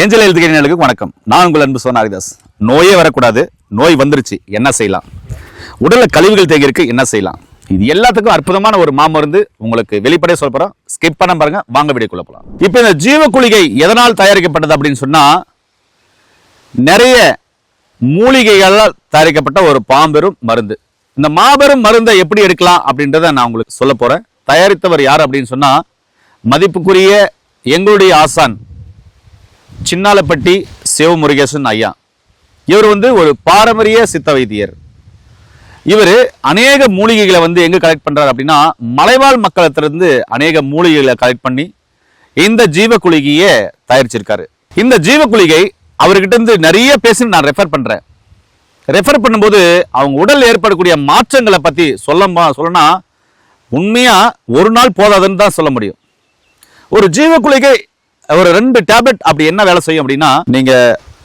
Angel health கேருக்கு வணக்கம். நான் உங்கள் அன்பு சோனா ஹரிதாஸ். நோயே வரக்கூடாது, நோய் வந்துருச்சு என்ன செய்யலாம், உடல்ல கழிவுகள் தேங்கி இருக்கு என்ன செய்யலாம், இது எல்லாத்துக்கும் அற்புதமான ஒரு மாமருந்து உங்களுக்கு வெளிப்படையா சொல்ல போறோம். ஸ்கிப் பண்ண பாருங்க, வாங்க வீடியோக்குள்ள போலாம். இப்போ இந்த ஜீவ குளிகை எதனால் தயாரிக்கப்பட்டது அப்படின்னு சொன்னா, நிறைய மூலிகைகளால் தயாரிக்கப்பட்ட ஒரு பாம்பெரும் மருந்து. இந்த மாபெரும் மருந்தை எப்படி எடுக்கலாம் அப்படின்றத நான் உங்களுக்கு சொல்ல போறேன். தயாரித்தவர் யார் அப்படின்னு சொன்னா, மதிப்புக்குரிய எங்களுடைய ஆசான் சின்னாலப்பட்டி சிவமுருகேசன் ஐயா. இவர் ஒரு பாரம்பரிய சித்த வைத்தியர். இவர் அநேக மூலிகைகளை எங்க கலெக்ட் பண்றாரு அப்படின்னா, மலைவாழ் மக்களிடத்திலிருந்து அநேக மூலிகைகளை கலெக்ட் பண்ணி இந்த ஜீவ குளிகையை தயாரிச்சிருக்காரு. இந்த ஜீவ குளிகை அவர்கிட்ட இருந்து நிறைய பேசி நான் ரெஃபர் பண்ணும்போது அவங்க உடல் ஏற்படக்கூடிய மாற்றங்களை பத்தி சொல்லனா உண்மையா ஒரு நாள் போதாதுன்னு தான் சொல்ல முடியும். ஒரு ஜீவ குளிகை ஒரு 2 டேப்லெட் அப்படி என்ன வேலை செய்யும் அப்படின்னா, நீங்க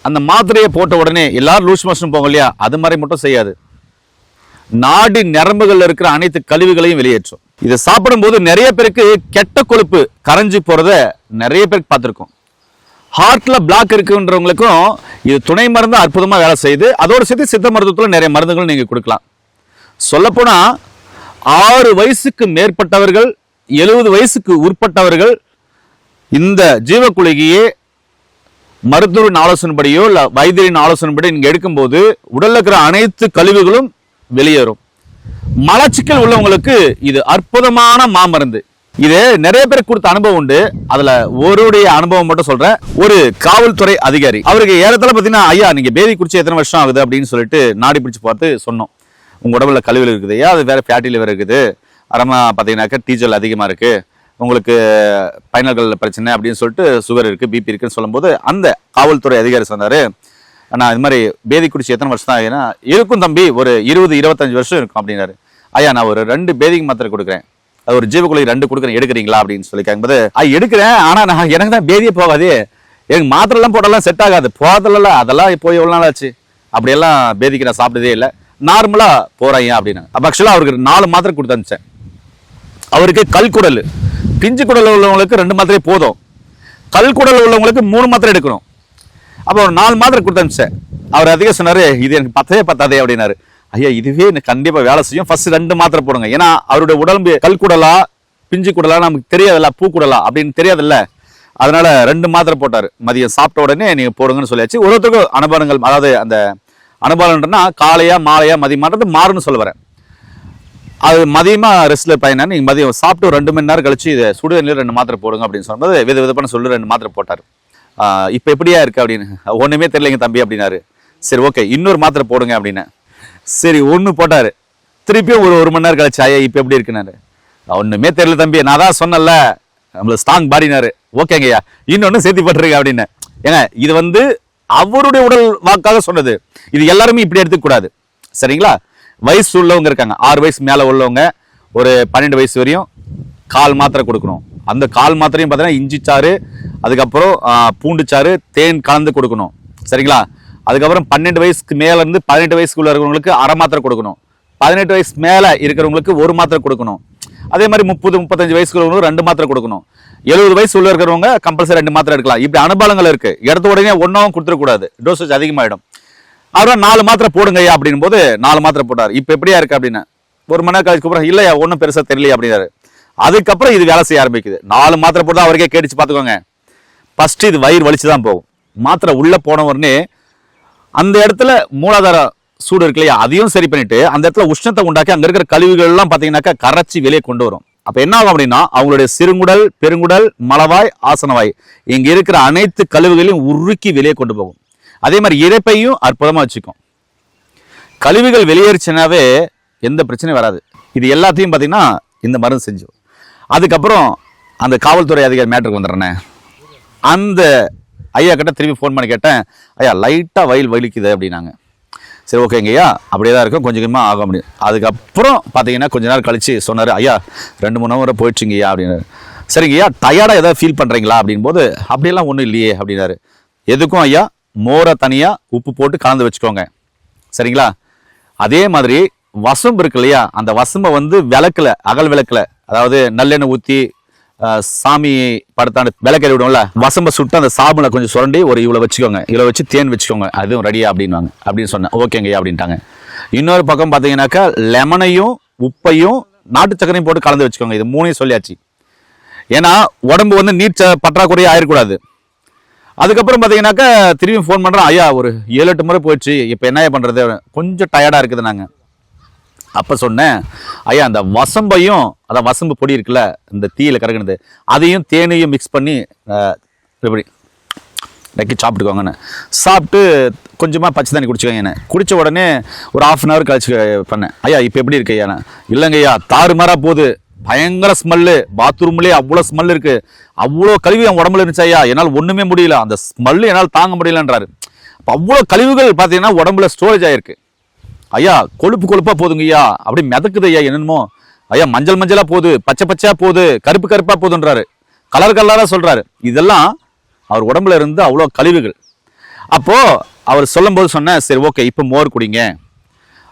அந்த மாத்திரையை போட்ட உடனே எல்லாரும் லூஸ் மோஷன் போங்க இல்லையா, அது மாதிரி மட்டும் செய்யாது. நாடி நரம்புகள் இருக்கிற அனைத்து கழிவுகளையும் வெளியேற்றும். இதை சாப்பிடும் போது நிறைய பேருக்கு கெட்ட கொழுப்பு கரைஞ்சி போறத நிறைய பேருக்கு பார்த்துருக்கோம். ஹார்ட்ல பிளாக் இருக்குன்றவங்களுக்கும் இது துணை மருந்து அற்புதமா வேலை செய்யுது. அதோடு சேர்த்து சித்த மருத்துவத்தில் நிறைய மருந்துகள் நீங்க கொடுக்கலாம். சொல்லப்போனா 6 வயசுக்கு மேற்பட்டவர்கள், 70 வயசுக்கு உட்பட்டவர்கள் இந்த ஜீவ குளிகையே மருத்துவரின் ஆலோசனைப்படியோ இல்ல வைத்தியரின் ஆலோசனைப்படி நீங்க எடுக்கும்போது உடல்ல இருக்கிற அனைத்து கழிவுகளும் வெளியேறும். மலச்சிக்கல் உள்ளவங்களுக்கு இது அற்புதமான மாமருந்து. இது நிறைய பேருக்கு கொடுத்த அனுபவம் உண்டு. அதுல ஒருடைய அனுபவம் மட்டும் சொல்றேன். ஒரு காவல்துறை அதிகாரி, அவருக்கு ஏறத்தாழ பாத்தீங்கன்னா, ஐயா நீங்க பேதி குடிச்சு எத்தனை வருஷம் ஆகுது அப்படின்னு சொல்லிட்டு நாடி பிடிச்சு பார்த்து சொன்னோம். உங்க உடம்புல கழிவுகள் இருக்குது, அது வேற ஃபேட்டி லிவர் இருக்குது, அறமா பாத்தீங்கன்னாக்கா டீஜல் அதிகமா இருக்கு, உங்களுக்கு பைனல்கள் பிரச்சனை அப்படின்னு சொல்லிட்டு சுகர் இருக்கு, பிபி இருக்குன்னு சொல்லும்போது அந்த காவல்துறை அதிகாரி சொன்னாரு, நான் இது மாதிரி பேதி குடிச்சு எத்தனை வருஷம் தான் ஆகுதுன்னா, இருக்கும் தம்பி ஒரு 20-25 வருஷம் இருக்கும் அப்படின்னாரு. ஐயா நான் ஒரு 2 பேதிக்கு மாத்திரை கொடுக்குறேன், அது ஒரு ஜீவ குளிகை 2 கொடுக்குறேன், எடுக்கிறீங்களா அப்படின்னு சொல்லி கேட்கும்போது, எடுக்கிறேன், ஆனா நான் எனக்கு தான் பேதியே போகாது, எனக்கு மாத்திரை எல்லாம் போட்டாலாம் செட் ஆகாது, போதல அதெல்லாம் போய் எவ்வளவு நாள் ஆச்சு, அப்படியெல்லாம் பேதிக்கு நான் சாப்பிட்டதே இல்லை, நார்மலா போறேன் அப்படின்னு. அப்ப ஆக்சுவலா அவருக்கு 4 மாத்திரை கொடுத்து அனுப்பிச்சேன். அவருக்கு கல்குடல், பிஞ்சு குடல் உள்ளவங்களுக்கு 2 மாத்திரை போதும், கல்குடல் உள்ளவங்களுக்கு 3 மாத்திரை எடுக்கணும். அப்போ ஒரு 4 மாத்திரை கொடுத்து அனுப்பிச்சேன். அவர் அதிகம் சொன்னாரு, இது எனக்கு பத்தாதே அப்படின்னாரு. ஐயா இதுவே எனக்கு கண்டிப்பா வேலை செய்யும், ஃபர்ஸ்ட் 2 மாத்திரை போடுங்க. ஏன்னா அவருடைய உடம்பு கல்குடலா பிஞ்சு குடலா நமக்கு தெரியாதுல்ல, பூக்குடலா அப்படின்னு தெரியாதுல்ல, அதனால 2 மாத்திரை போட்டாரு. மதியம் சாப்பிட்ட உடனே நீங்க போடுங்கன்னு சொல்லியாச்சு. ஒருத்தருக்கும் அனுபவங்கள், அதாவது அந்த அனுபவம்ன்றா காலையா மாலையா மதியமானது மாறுன்னு சொல்ல வரேன். அது மதியமா ரெஸ்ட்ல பையனா, நீங்க மதியம் சாப்பிட்டு 2 மணி நேரம் கழிச்சு இதை சுடுதண்ணில் 2 மாத்திரை போடுங்க அப்படின்னு சொல்லும்போது விதவிதப்பான சொல்லி 2 மாத்திரை போட்டாரு. இப்ப எப்படியா இருக்கு அப்படின்னு, ஒண்ணுமே தெரியலைங்க தம்பி அப்படின்னாரு. சரி ஓகே இன்னொரு மாத்திரை போடுங்க அப்படின்னு. சரி 1 போட்டாரு. திருப்பியும் ஒரு 1 மணி நேரம் கழிச்சு, ஐயா இப்ப எப்படி இருக்குனாரு. ஒண்ணுமே தெரியல தம்பி, நான் தான் சொன்னல நம்மள ஸ்ட்ராங் பாடினாரு. ஓகேங்கய்யா இன்னொன்னு சேர்த்து போட்டுருங்க அப்படின்னு. ஏங்க இது அவருடைய உடல் வாக்காக சொன்னது, இது எல்லாருமே இப்படி எடுத்துக்க கூடாது சரிங்களா. வயசு உள்ளவங்க இருக்காங்க, 6 வயசு மேல உள்ளவங்க ஒரு 12 வயசு வரையும் 1/4 மாத்திரை கொடுக்கணும். அந்த 1/4 மாத்திரையும் பார்த்தீங்கன்னா இஞ்சி சாறு, அதுக்கப்புறம் பூண்டு சாறு, தேன் கலந்து கொடுக்கணும் சரிங்களா. அதுக்கப்புறம் 12 வயசுக்கு மேல இருந்து 18 வயசுக்குள்ள இருக்கிறவங்களுக்கு 1/2 மாத்திரை கொடுக்கணும். 18 வயசு மேல இருக்கிறவங்களுக்கு 1 மாத்திரை கொடுக்கணும். அதே மாதிரி 30-35 வயசுக்குள்ளவங்களுக்கு 2 மாத்திரை கொடுக்கணும். 70 வயசு உள்ள இருக்கிறவங்க கம்பல்சரி 2 மாத்திரை எடுக்கலாம். இப்படி அனுபவங்கள் இருக்கு. எடுத்த உடனே ஒன்றாவும் கொடுத்துடக்கூடாது, டோசேஜ் அதிகமாயிடும். அவரும் 4 மாத்திரை போடுங்கய்யா அப்படின்னு போது 4 மாத்திரை போட்டார். இப்ப எப்படியா இருக்கு அப்படின்னு 1 மணி நேரம் கழிச்சு அப்புறம், இல்லையா ஒன்றும் பெருசா தெரியல அப்படின்னாரு. அதுக்கப்புறம் இது வேலை செய்ய ஆரம்பிக்குது. 4 மாத்திரை போட்டு அவருக்கே கேட்டுச்சு பாத்துக்கோங்க. ஃபர்ஸ்ட் இது வயிறு வலிச்சுதான் போகும். மாத்திரை உள்ள போன உடனே அந்த இடத்துல மூலாதார சூடு இருக்கு இல்லையா, அதையும் சரி பண்ணிட்டு அந்த இடத்துல உஷ்ணத்தை உண்டாக்கி அங்க இருக்கிற கழிவுகள் எல்லாம் பாத்தீங்கன்னாக்கா கரைச்சி வெளியே கொண்டு வரும். அப்ப என்ன ஆகும் அப்படின்னா, அவங்களுடைய சிறுங்குடல், பெருங்குடல், மலவாய், ஆசனவாய் இங்க இருக்கிற அனைத்து கழிவுகளையும் உருக்கி வெளியே கொண்டு போகும். அதே மாதிரி இறைப்பையும் அற்புதமா வச்சுக்கும். கழிவுகள் வெளியேறிச்சுனாவே எந்த பிரச்சனையும் வராது. இது எல்லாத்தையும் பார்த்தீங்கன்னா இந்த மருந்து செஞ்சோம். அதுக்கப்புறம் அந்த காவல்துறை அதிகாரி மேட்டருக்கு வந்துடுறேன். அந்த ஐயா கிட்ட திரும்பி ஃபோன் பண்ணி கேட்டேன், ஐயா லைட்டாக வயிறு வலிக்குது அப்படின்னாங்க. சரி ஓகேங்க ஐயா அப்படியே தான் இருக்கும், கொஞ்சம் கொஞ்சமாக ஆக முடியும். அதுக்கப்புறம் பார்த்தீங்கன்னா கொஞ்ச நேரம் கழிச்சு சொன்னார், ஐயா 2-3 hour போயிடுச்சுங்க ஐயா அப்படின்னாரு. சரிங்க ஐயா டயர்டாக ஏதாவது ஃபீல் பண்ணுறீங்களா அப்படின் போது, அப்படியெல்லாம் ஒன்றும் இல்லையே அப்படின்னாரு. எதுக்கும் ஐயா மோரை தனியாக உப்பு போட்டு கலந்து வச்சுக்கோங்க சரிங்களா. அதே மாதிரி வசம்பு இருக்கு இல்லையா, அந்த வசம்பை விளக்குல, அகல் விளக்குல, அதாவது நல்லெண்ணெய் ஊற்றி சாமி படத்தான விளக்கறி விடும்ல, வசம்ப சுட்டு அந்த சாபனை கொஞ்சம் சுரண்டி ஒரு இவ்வளோ வச்சுக்கோங்க, இவ்வளோ வச்சு தேன் வச்சுக்கோங்க, அதுவும் ரெடியா அப்படின்வாங்க. அப்படின்னு சொன்னேன். ஓகேங்கய்யா அப்படின்ட்டாங்க. இன்னொரு பக்கம் பார்த்தீங்கன்னாக்கா லெமனையும் உப்பையும் நாட்டு சக்கரையும் போட்டு கலந்து வச்சுக்கோங்க. இது மூணையும் சொல்லியாச்சு. ஏன்னா உடம்பு வந்து நீர் பற்றாக்குறையே ஆயிடக்கூடாது. அதுக்கப்புறம் பார்த்தீங்கன்னாக்கா திரும்பி ஃபோன் பண்ணுறோம், ஐயா ஒரு 7-8 முறை போயிடுச்சு, இப்போ என்ன பண்ணுறது, கொஞ்சம் டயர்டாக இருக்குது. நாங்கள் அப்போ சொன்னேன், ஐயா அந்த வசம்பையும், அதான் வசம்பு பொடி இருக்குல்ல இந்த தீயில கறக்குனது, அதையும் தேனையும் மிக்ஸ் பண்ணி இப்படி நக்கி சாப்பிட்டுக்கோங்கன்னு. சாப்பிட்டு கொஞ்சமாக பச்சை தண்ணி குடிச்சுக்கோங்க. குடித்த உடனே ஒரு 1/2 hour கழிச்சு பண்ணேன், ஐயா இப்போ எப்படி இருக்கு ஐயா? இல்லைங்க ஐயா தாறுமாறாக போகுது, பயங்கர ஸ்மெல்லு, பாத்ரூம்லேயே அவ்வளோ ஸ்மெல் இருக்கு, அவ்வளோ கழிவு என் உடம்புல இருந்துச்சு ஐயா, என்னால் ஒன்றுமே முடியல, அந்த ஸ்மெல்லு என்னால் தாங்க முடியலன்றாரு. இப்போ அவ்வளோ கழிவுகள் பார்த்தீங்கன்னா உடம்புல ஸ்டோரேஜ் ஆகிருக்கு. ஐயா கொழுப்பாக போதுங்க ஐயா, அப்படி மிதக்குது ஐயா, என்னென்னமோ ஐயா, மஞ்சள் மஞ்சளாக போகுது, பச்சை பச்சையாக போகுது, கருப்பு கருப்பாக போகுதுன்றாரு, கலராக சொல்கிறாரு. இதெல்லாம் அவர் உடம்புல இருந்து அவ்வளோ கழிவுகள். அப்போது அவர் சொல்லும்போது சொன்னேன், சரி ஓகே இப்போ மோர் குடிங்க.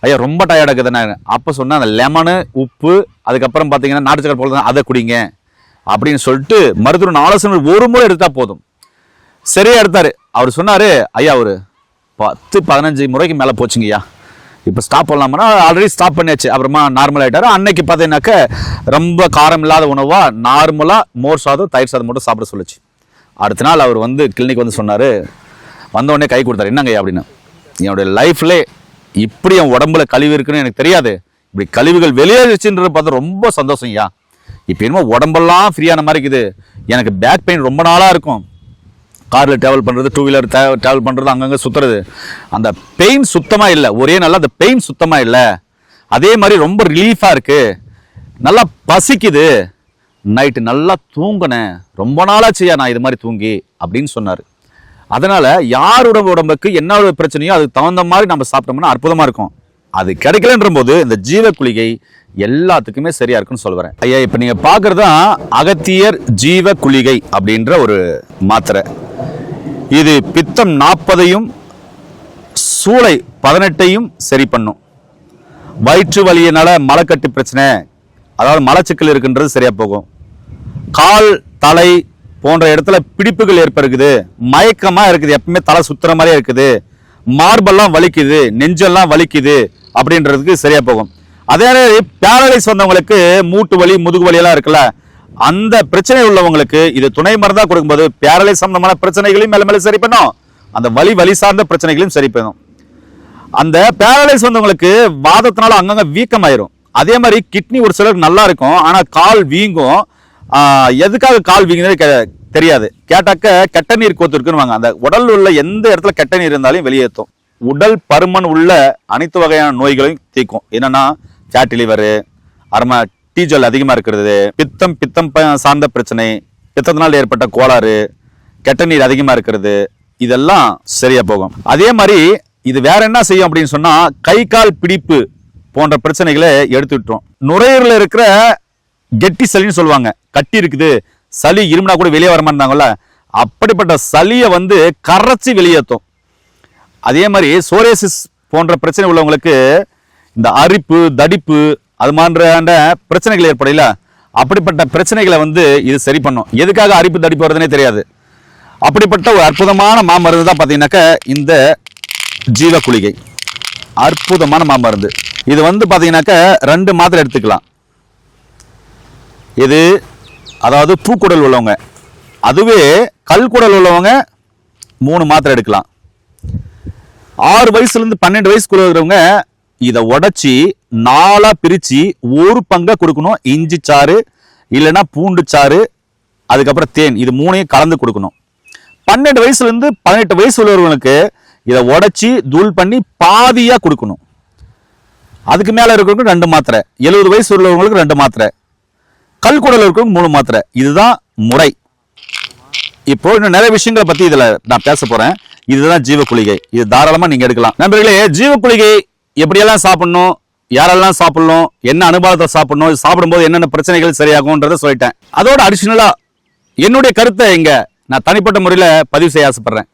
ஐயா ரொம்ப டயர்டாக இருக்குதுண்ணே. அப்போ சொன்னேன், அந்த லெமனு உப்பு அதுக்கப்புறம் பார்த்தீங்கன்னா நாட்டு சக்கரை போல அதை குடிங்க அப்படின்னு சொல்லிட்டு மருத்துவ ஆலோசனை ஒரு முறை எடுத்தால் போதும். சரியா எடுத்தார். அவர் சொன்னார், ஐயா ஒரு 10-15 முறைக்கு மேலே போச்சுங்கய்யா, இப்போ ஸ்டாப் பண்ணலாமா? ஆல்ரெடி ஸ்டாப் பண்ணியாச்சு. அப்புறமா நார்மல் ஆகிட்டாரு. அன்னைக்கு பார்த்தீங்கன்னாக்க ரொம்ப காரம் இல்லாத உணவாக நார்மலாக மோர் சாதம் தயிர் சாதம் மட்டும் சாப்பிட சொல்லிச்சு. அடுத்த நாள் அவர் வந்து கிளினிக் வந்து சொன்னார், வந்தவுடனே கை கொடுத்தாரு, என்னங்கய்யா அப்படின்னு. என்னுடைய லைஃப்லே இப்படி என் உடம்புல கழிவு இருக்குன்னு எனக்கு தெரியாது, இப்படி கழிவுகள் வெளியேறிச்சுன்றது பார்த்து ரொம்ப சந்தோஷம் ஐயா. இப்போ என்னமோ உடம்பெல்லாம் ஃப்ரீயான மாதிரி இருக்குது. எனக்கு பேக் பெயின் ரொம்ப நாளாக இருக்கும், காரில் ட்ராவல் பண்ணுறது, 2 வீலர் ட்ராவல் பண்ணுறது, அங்கங்கே சுற்றுறது, அந்த பெயின் சுத்தமாக இல்லை. ஒரே நாளில் அந்த பெயின் சுத்தமாக இல்லை. அதே மாதிரி ரொம்ப ரிலீஃபாக இருக்குது, நல்லா பசிக்குது, நைட்டு நல்லா தூங்கினேன், ரொம்ப நாளாச்சுயா நான் இது மாதிரி தூங்கி அப்படின்னு சொன்னார். அதனால் யாரோட உடம்புக்கு என்ன பிரச்சனையோ அதுக்கு தகுந்த மாதிரி நம்ம சாப்பிட்டோம்னா அற்புதமாக இருக்கும். அது கிடைக்கலன்ற போது இந்த ஜீவ குளிகை எல்லாத்துக்குமே சரியா இருக்குன்னு சொல்லுவேன். ஐயா இப்போ நீங்கள் பார்க்குறது தான் அகத்தியர் ஜீவ குளிகை அப்படின்ற ஒரு மாத்திரை. இது பித்தம் 40ஐயும் சூளை 18ஐயும் சரி பண்ணும். வயிற்று வலியினால மலக்கட்டு பிரச்சனை, அதாவது மலச்சிக்கல் இருக்குன்றது சரியா போகும். கால் தலை போன்ற இடத்துல பிடிப்புகள் ஏற்படுக்குது, மயக்கமா இருக்குது, எப்பவுமே தலை சுத்துற மாதிரியே இருக்குது, மார்பெல்லாம் வலிக்குது, நெஞ்செல்லாம் வலிக்குது அப்படின்றதுக்கு சரியா போகும். அதே மாதிரி பேரலைஸ் வந்தவங்களுக்கு மூட்டு வலி முதுகு வலி எல்லாம் இருக்குல்ல, அந்த பிரச்சனை உள்ளவங்களுக்கு இது துணை மருந்தா கொடுக்கும்போது பேரலைஸ் சம்பந்தமான பிரச்சனைகளையும் மேல மேல சரி பண்ணும், அந்த வலி சார்ந்த பிரச்சனைகளையும் சரி பண்ணும். அந்த பேரலைஸ் வந்தவங்களுக்கு வாதத்தினால அங்கங்க வீக்கமாயிரும். அதே மாதிரி கிட்னி ஒரு சிலருக்கு நல்லா இருக்கும், ஆனா கால் வீங்கும். எதுக்காக கால் வீங்குது தெரியாது. கேட்டாக்க கெட்ட நீர் கோத்து இருக்குன்னு. அந்த உடல் உள்ள எந்த இடத்துல கெட்ட நீர் இருந்தாலும் வெளியேற்றும். உடல் பருமன் உள்ள அனைத்து வகையான நோய்களையும் தீர்க்கும். என்னன்னா ஃபேட்டி லிவர், அப்புறமா டீஜல் அதிகமா இருக்கிறது, பித்தம் சார்ந்த பிரச்சனை, பித்தத்தினால் ஏற்பட்ட கோளாறு, கெட்ட நீர் அதிகமா இருக்கிறது, இதெல்லாம் சரியா போகும். அதே மாதிரி இது வேற என்ன செய்யும் அப்படின்னு சொன்னா கை கால் பிடிப்பு போன்ற பிரச்சனைகளை எடுத்து விட்டுரும். நுரையீரல இருக்கிற கெட்டி சளின்னு சொல்லுவாங்க, கட்டி இருக்குது, சளி இருமுனா கூட வெளியே வரமாட்டாங்கல்ல, அப்படிப்பட்ட சளியை வந்து கரைச்சி வெளியேற்றும். அதே மாதிரி சோரியாசிஸ் போன்ற பிரச்சனை உள்ளவங்களுக்கு இந்த அரிப்பு தடிப்பு அது மாதிரியான பிரச்சனைகள் ஏற்படையில, அப்படிப்பட்ட பிரச்சனைகளை வந்து இது சரி பண்ணும். எதுக்காக அரிப்பு தடிப்பு வருதுன்னே தெரியாது. அப்படிப்பட்ட ஒரு அற்புதமான மாமருந்து தான் பார்த்தீங்கன்னாக்க இந்த ஜீவ குளிகை. அற்புதமான மாமருந்து. இது வந்து பார்த்தீங்கன்னாக்க 2 மாத்திரை எடுத்துக்கலாம். இது அதாவது பூக்குடல் உள்ளவங்க, அதுவே கல்குடல் உள்ளவங்க 3 மாத்திரை எடுக்கலாம். 6 வயசுலேருந்து 12 வயசுக்குள்ள இருக்கிறவங்க இதை உடைச்சி 4 பிரித்து 1 பங்கா கொடுக்கணும். இஞ்சி சாறு இல்லைன்னா பூண்டு சாறு, அதுக்கப்புறம் தேன், இது 3ஐயும் கலந்து கொடுக்கணும். 12 வயசுலேருந்து 18 வயசு உள்ளவர்களுக்கு இதை உடைச்சி தூள் பண்ணி பாதியாக கொடுக்கணும். அதுக்கு மேலே இருக்கிறவங்களுக்கு 2 மாத்திரை, 70 வயசு உள்ளவங்களுக்கு 2 மாத்திரை, கல்குடல் இருக்கிறவங்க 3 மாத்திரை. இதுதான் முறை. இப்போ இன்னும் நிறைய விஷயங்களை பற்றி இதில் நான் பேச போகிறேன். இதுதான் ஜீவ குளிகை. இது தாராளமாக நீங்கள் எடுக்கலாம். நண்பர்களே, ஜீவ குளிகை எப்படியெல்லாம் சாப்பிடணும், யாரெல்லாம் சாப்பிடணும், என்ன அனுபவத்தை சாப்பிடணும், இது சாப்பிடும்போது என்னென்ன பிரச்சனைகள் சரியாகும்ன்றதை சொல்லிட்டேன். அதோட அடிஷனலாக என்னுடைய கருத்தை இங்கே நான் தனிப்பட்ட முறையில் பதிவு செய்ய ஆசைப்படுறேன்.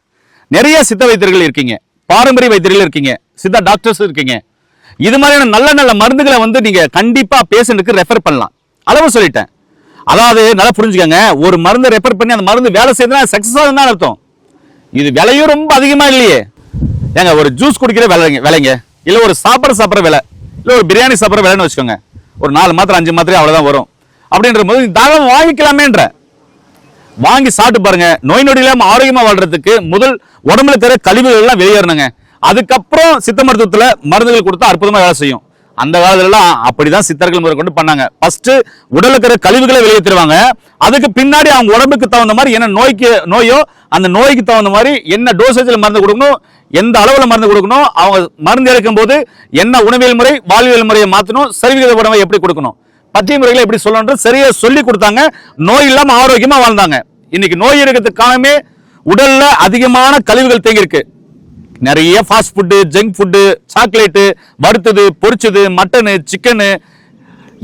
நிறைய சித்த வைத்தியர்கள் இருக்கீங்க, பாரம்பரிய வைத்தியர்கள் இருக்கீங்க, சித்தா டாக்டர்ஸ் இருக்கீங்க. இது மாதிரியான நல்ல நல்ல மருந்துகளை வந்து நீங்கள் கண்டிப்பாக பேஷண்ட்டுக்கு ரெஃபர் பண்ணலாம். அளவு சொல்லிட்டேன். அதாவது நல்லா புரிஞ்சுக்கங்க, ஒரு மருந்து ரெஃபர் பண்ணி அந்த மருந்து வேலை செய்யறதுனா சக்சஸ் ஆகுதுன்னு அர்த்தம். இது விலையும் ரொம்ப அதிகமா இல்லையே. ஏங்க ஒரு ஜூஸ் குடிக்கிற விலைங்க, இல்ல ஒரு சாப்பிட்ற விலை, இல்ல ஒரு பிரியாணி சாப்பிட்ற விலைன்னு வச்சுக்கோங்க, ஒரு 4 மாத்திரை 5 மாத்திரை அவ்வளவுதான் வரும். அப்படின்ற போது தாராளமா வாங்கிக்கலாமேன்ற, வாங்கி சாப்பிட்டு பாருங்க. நோய் நொடி இல்லாம ஆரோக்கியமா வாழ்றதுக்கு முதல் உடம்புல தர கழிவுகள் எல்லாம் வெளியேறணுங்க. அதுக்கப்புறம் சித்த மருத்துவத்துல மருந்துகள் கொடுத்தா அற்புதமா வேலை செய்யும். அந்த காலத்துல எல்லாம் அப்படிதான் சித்தர்கள் முறை கொண்டு பண்ணாங்க. ஃபர்ஸ்ட் உடல்ல இருக்கிற கழிவுகளை வெளியேற்றுவாங்க. அதுக்கு பின்னாடி அவங்க உடம்புக்கு தகுந்த மாதிரி என்ன நோயோ அந்த நோய்க்கு தகுந்த மாதிரி என்ன டோசேஜ்ல மருந்து கொடுக்கணும், எந்த அளவுல மருந்து கொடுக்கணும், அவங்க மருந்து எடுக்கும் போது என்ன உணவியல் முறை வாழ்வியல் முறையை மாற்றணும், சரிவிகித உணவை எப்படி கொடுக்கணும், பத்திய முறைகளை எப்படி சொல்லணும் சரியா சொல்லி கொடுத்தாங்க. நோய் இல்லாம ஆரோக்கியமா வாழ்ந்தாங்க. இன்னைக்கு நோய் இருக்கிறதுக்கு காரணமே உடல்ல அதிகமான கழிவுகள் தேங்கி இருக்கு. நிறைய fast food, junk food, chocolate, வறுத்தது, பொரிச்சது, மட்டனு, சிக்கனு,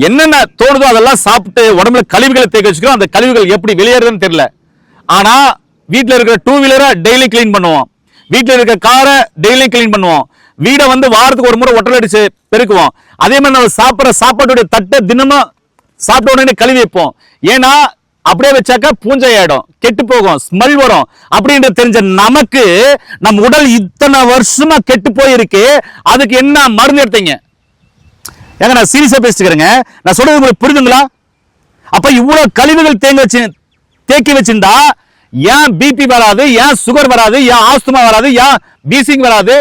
என்னென்ன தோணுதோ அதெல்லாம் சாப்பிட்டு உடம்புல கழிவுகளை தேக்க வச்சுக்கிறோம். அந்த கழிவுகள் எப்படி வெளியேறதுன்னு தெரியல. ஆனா வீட்டில் இருக்கிற 2 வீலரை டெய்லி கிளீன் பண்ணுவோம், வீட்டில் இருக்கிற காரை டெய்லி கிளீன் பண்ணுவோம், வீடை வந்து வாரத்துக்கு ஒரு முறை ஒட்டல் அடிச்சு பெருக்குவோம். அதே மாதிரி நம்ம சாப்பிட்ற சாப்பாட்டுடைய தட்டை தினமும் சாப்பிட்ட உடனே கழுவி வைப்போம். ஏன்னா அப்படியே வச்சாக்கா பூஞ்சை ஆயிடும், கெட்டு போகும், ஸ்மெல் வரும் அப்படின்னு தெரிஞ்ச நமக்கு நம்ம உடல் இத்தனை வருஷமா கெட்டு போயிருக்கு. அதுக்கு என்ன மருந்து எடுத்தீங்க? ஏங்க நான் சீரியஸா பேசிக்கிறேங்க, நான் சொல்றது உங்களுக்கு புரியுதுங்களா? அப்ப இவ்வளவு கழிவுகள் தேக்கி வச்சிருந்தா ஏன் பிபி வராது, ஏன் சுகர் வராது, ஏன் ஆஸ்துமா வராது, ஏன் பீசிங் வராது,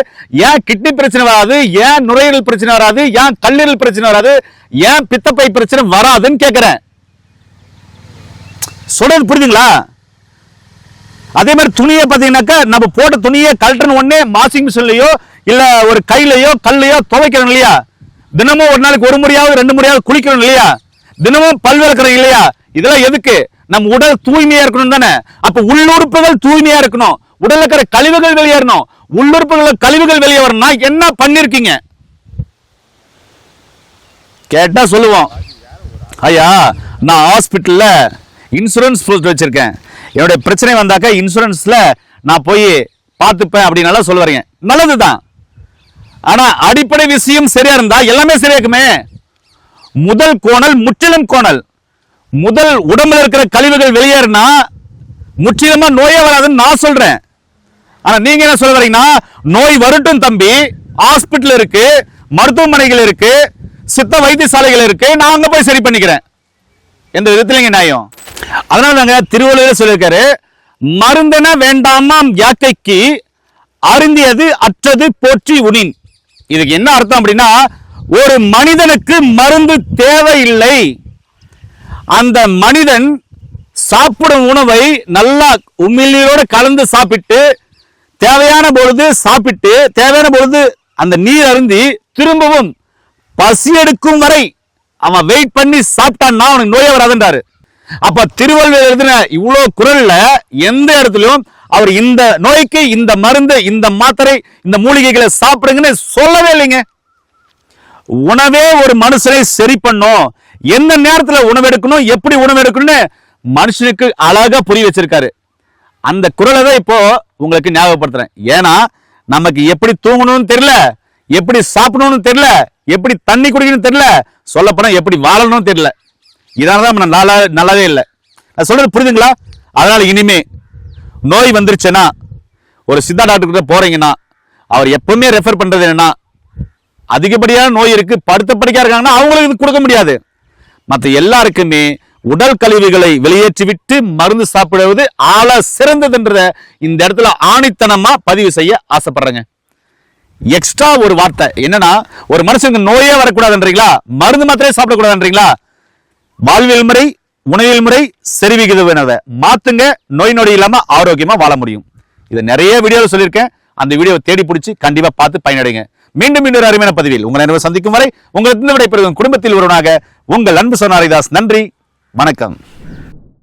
ஏன் கிட்னி பிரச்சனை வராது, ஏன் நுரையீரல் பிரச்சனை வராது, ஏன் கல்லீரல் பிரச்சனை வராது, ஏன் பித்தப்பை பிரச்சனை வராதுன்னு கேட்கிறேன். சொல்றது புரியுதுங்களா? அதே மாதிரி துணியை பார்த்தீங்கன்னாக்கா நம்ம போட்ட துணியை கழட்டணும் உடனே வாஷிங் மிஷின்லயோ இல்ல ஒரு கையிலையோ கல்லையோ துவைக்கிறோம் இல்லையா? தினமும் ஒரு நாளைக்கு 1 முறையாவது 2 முறையாவது குளிக்கிறோம் இல்லையா? தினமும் பல் விளக்குறோம் இல்லையா? இதெல்லாம் எதுக்கு? நம்ம உடல் தூய்மையா இருக்கணும் தானே. அப்ப உள்ளுறுப்புகள் தூய்மையா இருக்கணும், உடல்ல இருக்கிற கழிவுகள் வெளியேறணும். உள்ளுறுப்புகள் கழிவுகள் வெளியே வரணும்னா என்ன பண்ணிருக்கீங்க கேட்டா சொல்லுவோம், ஐயா நான் ஹாஸ்பிட்டல்ல இன்சூரன்ஸ் போஸ்ட் வச்சிருக்கேன், என்னுடைய பிரச்சனை வந்தாக்க இன்சூரன்ஸ்ல நான் போய் பார்த்துப்பேன் அப்படின்னு சொல்லுவாங்க. நல்லதுதான். ஆனா அடிப்படை விஷயம் சரியா இருந்தா எல்லாமே சரியாக்குமே. முதல் கோணல் முற்றிலும் கோணல். முதல் உடம்புல இருக்கிற கழிவுகள் வெளியேறினா முற்றிலுமா நோயே வராதுன்னு நான் சொல்றேன். ஆனா நீங்க என்ன சொல்ல வரீங்கன்னா, நோய் வரட்டும் தம்பி, ஹாஸ்பிட்டல் இருக்கு, மருத்துவமனைகள் இருக்கு, சித்த வைத்தியசாலைகள் இருக்கு, நான் அங்க போய் சரி பண்ணிக்கிறேன். எந்த விதத்திலங்க நியாயம்? அதனால தாங்க திருவள்ளுவர் சொல்லியிருக்காரு, மருந்தென வேண்டாமாம் யாக்கைக்கு அருந்தியது அற்றது போற்றி உணின். இதுக்கு என்ன அர்த்தம் அப்படின்னா, ஒரு மனிதனுக்கு மருந்து தேவையில்லை. அந்த மனிதன் சாப்பிடும் உணவை நல்லா உமிழ்நீரோடு கலந்து சாப்பிட்டு தேவையான பொழுது சாப்பிட்டு தேவையான பொழுது அந்த நீர் அருந்தி திரும்பவும் பசி எடுக்கும் வரை அவன் வெயிட் பண்ணி சாப்பிட்டான்னா அவனுக்கு நோயே வராதுன்றாரு. அப்ப திருவள்ளுவர் எழுதின இவ்வளவு குரல்ல எந்த இடத்துலயும் அவர் இந்த நோய்க்கு இந்த மருந்து, இந்த மாத்திரை, இந்த மூலிகைகளை சாப்பிடுங்கன்னு சொல்லவே இல்லைங்க. உணவே ஒரு மனுஷனை சரி பண்ணும், எந்த நேரத்துல உணவு எடுக்கணும், எப்படி உணவு எடுக்கணும்னு மனுஷனுக்கு அழகா புரிய வச்சிருக்காரு. அந்த குரலை தான் இப்போ உங்களுக்கு ஞாபகப்படுத்துறேன். ஏன்னா நமக்கு எப்படி தூங்கணும்னு தெரியல, எப்படி சாப்பிடணும்னு தெரியல, எப்படி தண்ணி குடிக்கணும்னு தெரியல, சொல்ல போனா எப்படி வாழணும்னு தெரியல. இதனாலதான் நல்லாவே இல்லை. நான் சொல்றது புரியுதுங்களா? அதனால இனிமே நோய் வந்துருச்சுன்னா ஒரு சித்தா டாக்டர் கிட்ட போறீங்கன்னா அவர் எப்பவுமே ரெஃபர் பண்றது என்னன்னா, அதிகப்படியான நோய் இருக்கு, படுத்த படுக்கையா இருக்காங்கன்னா அவங்களுக்கு இது கொடுக்க முடியாது. மற்ற எல்லாருக்குமே உடல் கழிவுகளை வெளியேற்றிவிட்டு மருந்து சாப்பிடுவது ஆள சிறந்ததுன்றத இந்த இடத்துல ஆணித்தனமா பதிவு செய்ய ஆசைப்படுறேங்க. எக்ஸ்ட்ரா ஒரு வார்த்தை என்னன்னா, ஒரு மனுஷனுக்கு நோயே வரக்கூடாதுன்றீங்களா, மருந்து மாத்திரையே சாப்பிடக்கூடாதுன்றீங்களா? வாழ்வியல் முறை, உணவியல் முறை, செறிவிகித உணவை மாத்துங்க, நோய் நொடி இல்லாம ஆரோக்கியமா வாழ முடியும். இதை நிறைய வீடியோவில் சொல்லியிருக்கேன். அந்த வீடியோவை தேடி பிடிச்சி கண்டிப்பா பார்த்து பயனடைங்க. மீண்டும் இன்னொரு அருமையான பதிவில் உங்களை சந்திக்கும் வரை உங்களுக்கு விடைபெறும் குடும்பத்தில் ஒருவனாக உங்கள் அன்பு சொன்ன ஹரிதாஸ். நன்றி, வணக்கம்.